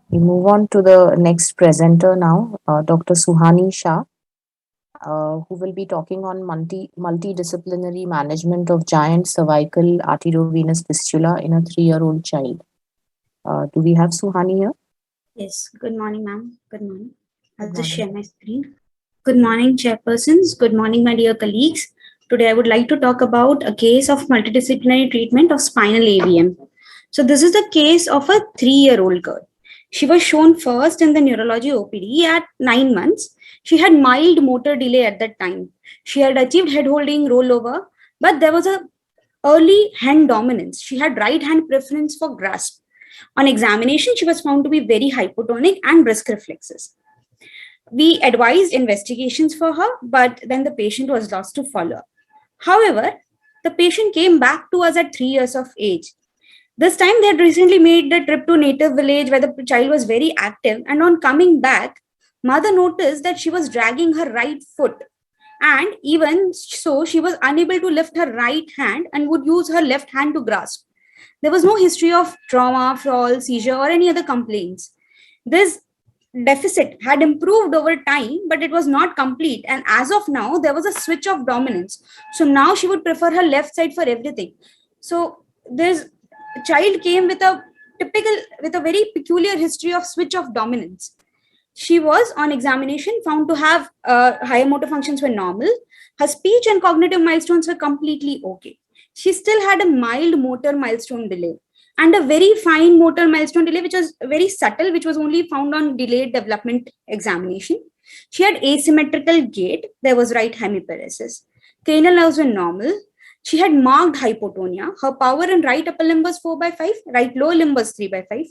We move on to the next presenter now, Dr. Suhani Shah, who will be talking on multidisciplinary management of giant cervical arteriovenous fistula in a 3-year-old child. Do we have Suhani here? Yes, good morning, ma'am. Good morning. I'll Good just morning. share my screen. Good morning, chairpersons. Good morning, my dear colleagues. Today, I would like to talk about a case of multidisciplinary treatment of spinal AVM. So, this is the case of a 3-year-old girl. She was shown first in the neurology OPD at 9 months. She had mild motor delay at that time. She had achieved head holding rollover, but there was a early hand dominance. She had right hand preference for grasp. On examination, she was found to be very hypotonic and brisk reflexes. We advised investigations for her, but then the patient was lost to follow. However, the patient came back to us at 3 years of age. This time, they had recently made the trip to native village where the child was very active, and on coming back, mother noticed that she was dragging her right foot, and even so, she was unable to lift her right hand and would use her left hand to grasp. There was no history of trauma, fall, seizure, or any other complaints. This deficit had improved over time, but it was not complete. And as of now, there was a switch of dominance. So now she would prefer her left side for everything. So this child came with a very peculiar history of switch of dominance. She was on examination found to have higher motor functions were normal. Her speech and cognitive milestones were completely okay. She still had a mild motor milestone delay and a very fine motor milestone delay, which was very subtle, which was only found on delayed development examination. She had asymmetrical gait. There was right hemiparesis. Cranial nerves were normal. She had marked hypotonia. Her power in right upper limb was 4 by 5, right lower limb was 3 by 5.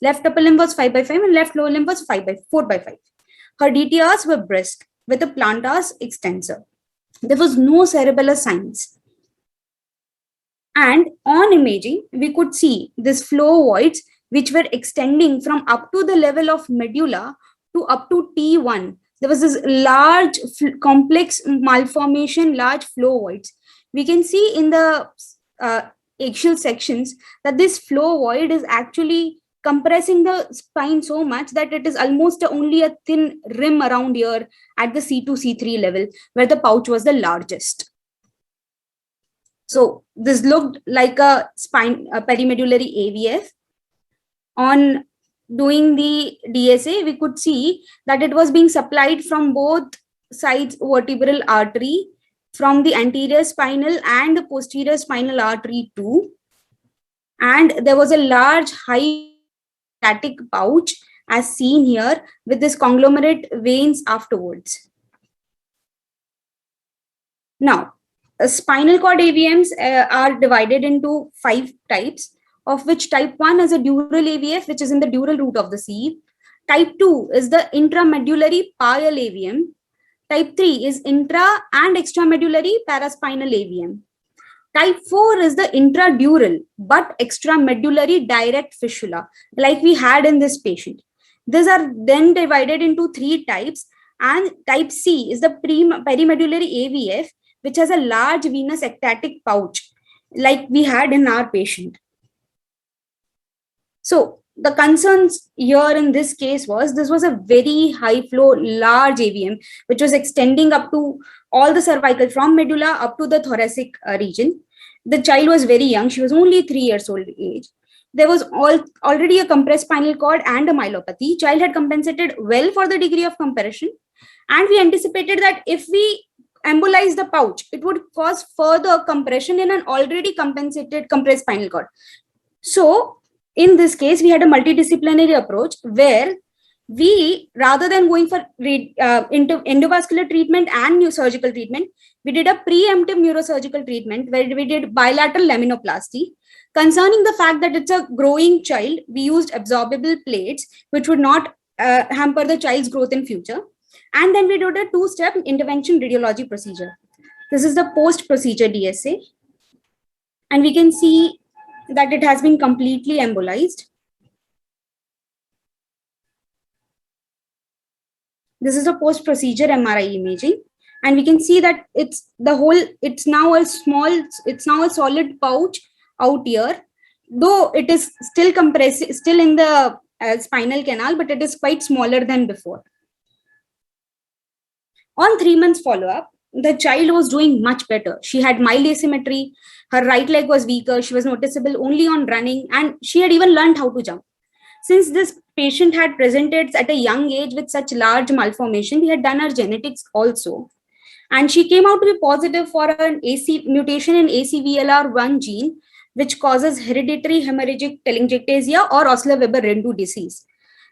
Left upper limb was 5 by 5 and left lower limb was 4 by 5. Her DTRs were brisk with a plantar extensor. There was no cerebellar signs. And on imaging, we could see these flow voids which were extending from up to the level of medulla to up to T1. There was this large complex malformation, large flow voids. We can see in the axial sections that this flow void is actually compressing the spine so much that it is almost only a thin rim around here at the C2, C3 level, where the pouch was the largest. So this looked like a perimedullary AVF. On doing the DSA, we could see that it was being supplied from both sides vertebral artery, from the anterior spinal and the posterior spinal artery too. And there was a large high static pouch as seen here with this conglomerate veins afterwards. Now, spinal cord AVMs are divided into 5 types, of which type 1 is a dural AVF, which is in the dural root of the sieve. Type 2 is the intramedullary pile AVM. Type 3 is intra and extramedullary paraspinal AVM. Type 4 is the intradural but extramedullary direct fistula, like we had in this patient. These are then divided into 3 types, and type C is the perimedullary AVF, which has a large venous ectatic pouch, like we had in our patient. So the concerns here in this case was this was a very high flow, large AVM, which was extending up to all the cervical from medulla up to the thoracic region. The child was very young. She was only 3 years old age. There was already a compressed spinal cord and a myelopathy. Child had compensated well for the degree of compression. And we anticipated that if we embolize the pouch, it would cause further compression in an already compensated compressed spinal cord. So in this case, we had a multidisciplinary approach where we, rather than going for endovascular treatment and surgical treatment, we did a preemptive neurosurgical treatment where we did bilateral laminoplasty. Concerning the fact that it's a growing child, we used absorbable plates, which would not hamper the child's growth in future. And then we did a 2-step intervention radiology procedure. This is the post-procedure DSA. And we can see that it has been completely embolized. This is a post-procedure MRI imaging, and we can see that it's now a solid pouch out here, though it is still compressed, still in the spinal canal, but it is quite smaller than before. On 3 months follow-up, the child was doing much better. She had mild asymmetry, her right leg was weaker, she was noticeable only on running, and she had even learned how to jump. Since this patient had presented at a young age with such large malformation, we had done her genetics also. And she came out to be positive for an AC mutation in ACVLR1 gene, which causes hereditary hemorrhagic telangiectasia or Osler-Weber-Rendu disease.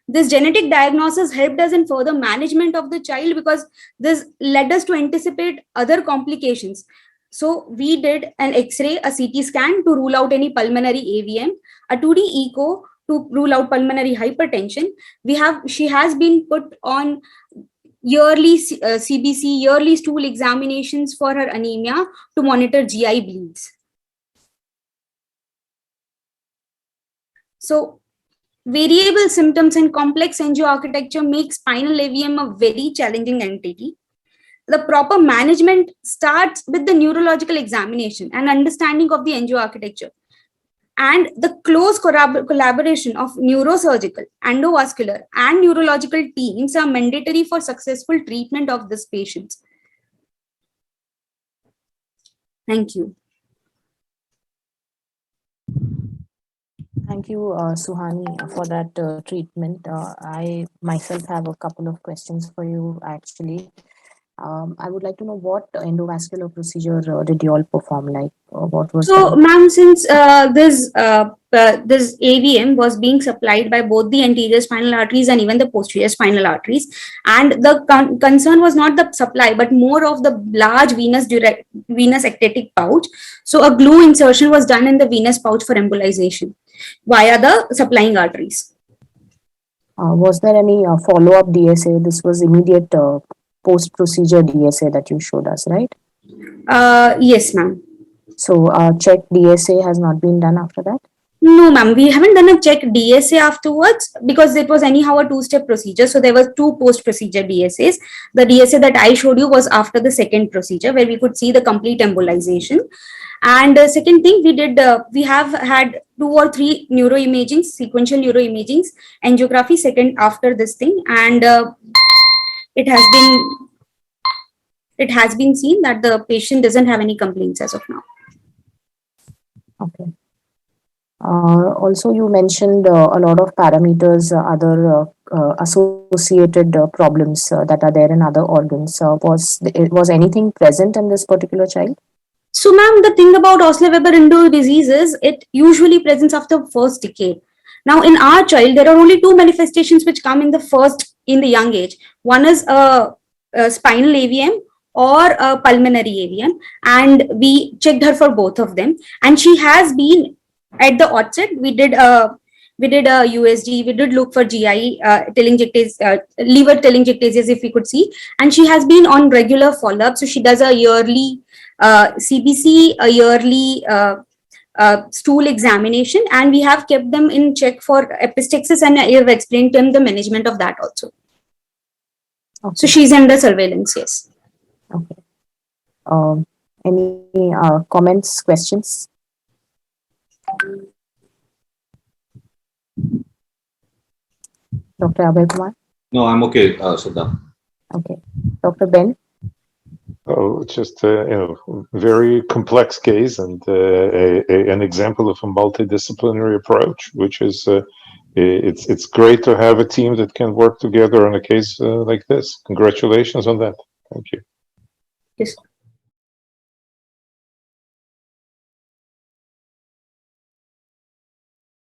This genetic diagnosis helped us in further management of the child because this led us to anticipate other complications. So we did an X-ray, a CT scan to rule out any pulmonary AVM, a 2D echo to rule out pulmonary hypertension. She has been put on yearly CBC, yearly stool examinations for her anemia to monitor GI bleeds. So variable symptoms and complex angioarchitecture make spinal AVM a very challenging entity. The proper management starts with the neurological examination and understanding of the angioarchitecture. And the close collaboration of neurosurgical, endovascular, and neurological teams are mandatory for successful treatment of these patients. Thank you. Thank you, Suhani, for that treatment. I myself have a couple of questions for you, actually. I would like to know what endovascular procedure did you all perform? Like, what was So, that? ma'am, since this AVM was being supplied by both the anterior spinal arteries and even the posterior spinal arteries, and the concern was not the supply, but more of the large venous ectatic pouch. So, a glue insertion was done in the venous pouch for embolization via the supplying arteries. Was there any follow-up DSA? This was immediate post-procedure DSA that you showed us, right? Yes, ma'am. So, check DSA has not been done after that? No, ma'am, we haven't done a check DSA afterwards because it was anyhow a two-step procedure. So there were two post-procedure DSAs. The DSA that I showed you was after the second procedure where we could see the complete embolization. And the second thing we did, we have had 2 or 3 neuroimagings, sequential neuroimagings, angiography second after this thing. And it has been seen that the patient doesn't have any complaints as of now. Okay. Also, you mentioned a lot of parameters, other associated problems that are there in other organs. Was anything present in this particular child? So, ma'am, the thing about Osler-Weber-Rendu disease is it usually presents after the first decade. Now, in our child, there are only 2 manifestations which come in the young age. One is a spinal AVM or a pulmonary AVM, and we checked her for both of them. And she has been at the outset. We did a USG. We did look for GI liver telangiectasias if we could see, and she has been on regular follow-up. So she does a yearly CBC, a yearly stool examination, and we have kept them in check for epistaxis, and I have explained to them the management of that also. Okay. So she's under surveillance, yes. Okay. Any comments, questions? Dr. Abhay Kumar? No, I'm okay, Siddha. Okay. Dr. Ben? Oh, it's just very complex case and an example of a multidisciplinary approach, which is it's great to have a team that can work together on a case like this. Congratulations on that. Thank you. Yes.